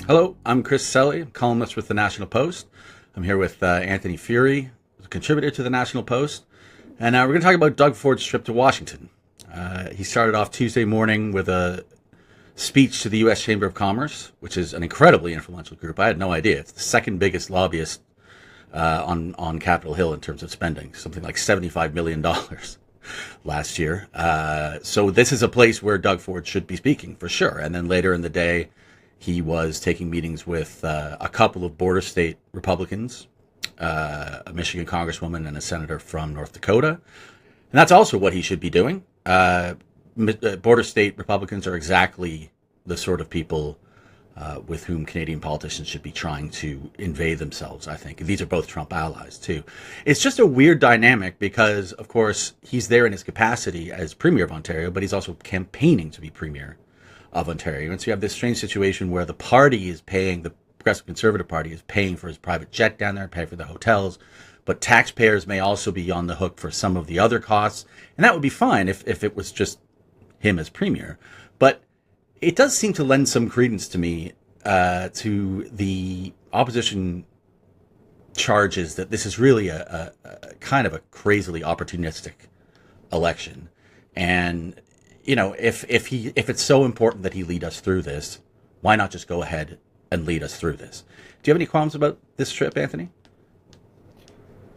Hello, I'm Chris Selly, columnist with the National Post. I'm here with Anthony Furey, a contributor to the National Post, and we're going to talk about Doug Ford's trip to Washington. He started off Tuesday morning with a speech to the U.S. Chamber of Commerce, which is an incredibly influential group. I had no idea. It's the second biggest lobbyist on Capitol Hill in terms of spending, something like $75 million last year. So this is a place where Doug Ford should be speaking for sure. And then later in the day, he was taking meetings with a couple of border state Republicans, a Michigan congresswoman and a senator from North Dakota. And that's also what he should be doing. Border state Republicans are exactly the sort of people with whom Canadian politicians should be trying to invade themselves, I think. These are both Trump allies, too. It's just a weird dynamic because, of course, he's there in his capacity as Premier of Ontario, but he's also campaigning to be Premier of Ontario. And so you have this strange situation where the party is paying, the Progressive Conservative Party is paying for his private jet down there, paying for the hotels, but taxpayers may also be on the hook for some of the other costs. And that would be fine if it was just him as Premier. But it does seem to lend some credence to me to the opposition charges that this is really a kind of a crazily opportunistic election. And you know, if it's so important that he lead us through this, why not just go ahead and lead us through this? Do you have any qualms about this trip, Anthony?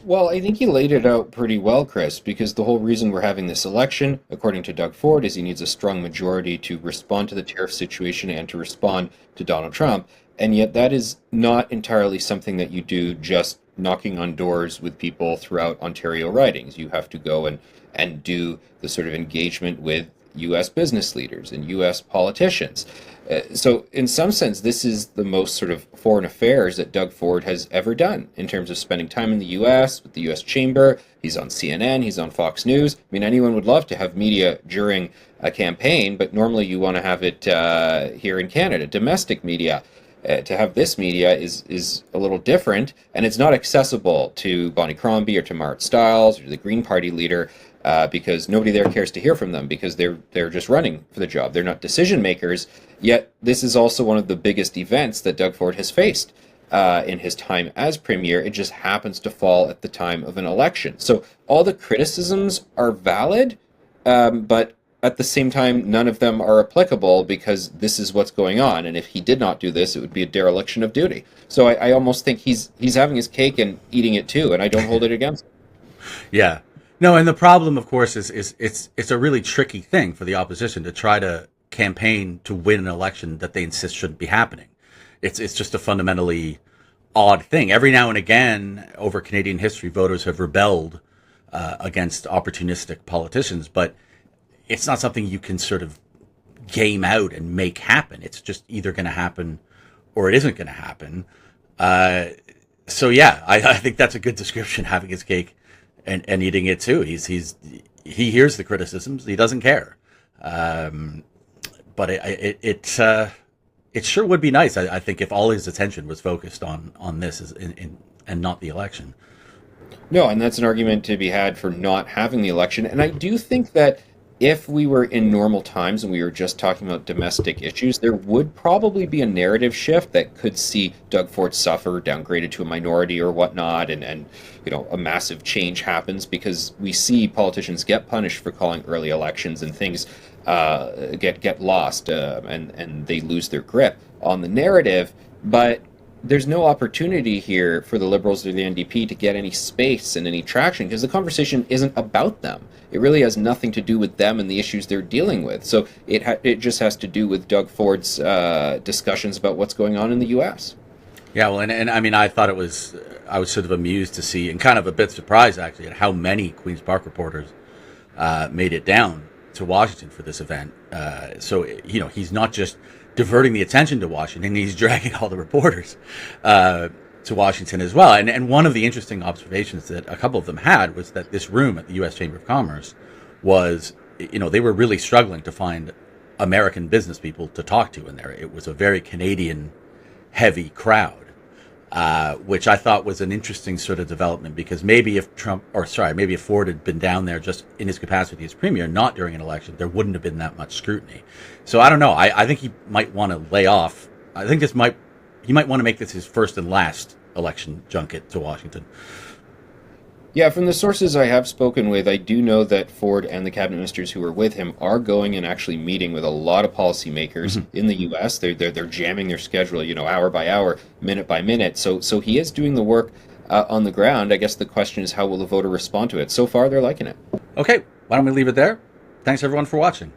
Well, I think you laid it out pretty well, Chris, because the whole reason we're having this election, according to Doug Ford, is he needs a strong majority to respond to the tariff situation and to respond to Donald Trump. And yet that is not entirely something that you do just knocking on doors with people throughout Ontario ridings. You have to go and do the sort of engagement with U.S. business leaders and U.S. politicians. So in some sense, this is the most sort of foreign affairs that Doug Ford has ever done in terms of spending time in the U.S. with the U.S. Chamber. He's on CNN, he's on Fox News. I mean, anyone would love to have media during a campaign, but normally you want to have it here in Canada, domestic media. To have this media is a little different, and it's not accessible to Bonnie Crombie or to Mart Stiles or the Green Party leader. Because nobody there cares to hear from them because they're just running for the job. They're not decision makers. Yet this is also one of the biggest events that Doug Ford has faced in his time as Premier. It just happens to fall at the time of an election. So all the criticisms are valid, but at the same time, none of them are applicable because this is what's going on. And if he did not do this, it would be a dereliction of duty. So I almost think he's having his cake and eating it too, and I don't hold it against him. Yeah. No, and the problem, of course, is it's a really tricky thing for the opposition to try to campaign to win an election that they insist shouldn't be happening. It's just a fundamentally odd thing. Every now and again, over Canadian history, voters have rebelled against opportunistic politicians, but it's not something you can sort of game out and make happen. It's just either going to happen or it isn't going to happen. So yeah, I think that's a good description, having his cake and eating it too. He hears the criticisms. He doesn't care. But it sure would be nice, I think, if all his attention was focused on this and not the election. No, and that's an argument to be had for not having the election. And I do think that if we were in normal times and we were just talking about domestic issues, there would probably be a narrative shift that could see Doug Ford suffer, downgraded to a minority or whatnot, and a massive change happens because we see politicians get punished for calling early elections and things get lost and they lose their grip on the narrative. But there's no opportunity here for the Liberals or the NDP to get any space and any traction because the conversation isn't about them. It really has nothing to do with them and the issues they're dealing with. So it just has to do with Doug Ford's discussions about what's going on in the U.S. Yeah, well, and I mean, I was sort of amused to see, and kind of a bit surprised actually, at how many Queen's Park reporters made it down to Washington for this event. So he's not just diverting the attention to Washington, he's dragging all the reporters to Washington as well. And one of the interesting observations that a couple of them had was that this room at the U.S. Chamber of Commerce was, they were really struggling to find American business people to talk to in there. It was a very Canadian heavy crowd. Which I thought was an interesting sort of development, because maybe if Ford had been down there just in his capacity as premier, not during an election, there wouldn't have been that much scrutiny. So I don't know. I think he might want to lay off. I think this might he might want to make this his first and last election junket to Washington. Yeah, from the sources I have spoken with, I do know that Ford and the cabinet ministers who are with him are going and actually meeting with a lot of policymakers in the U.S. They're jamming their schedule, hour by hour, minute by minute. So he is doing the work on the ground. I guess the question is, how will the voter respond to it? So far, they're liking it. Okay, why don't we leave it there? Thanks everyone for watching.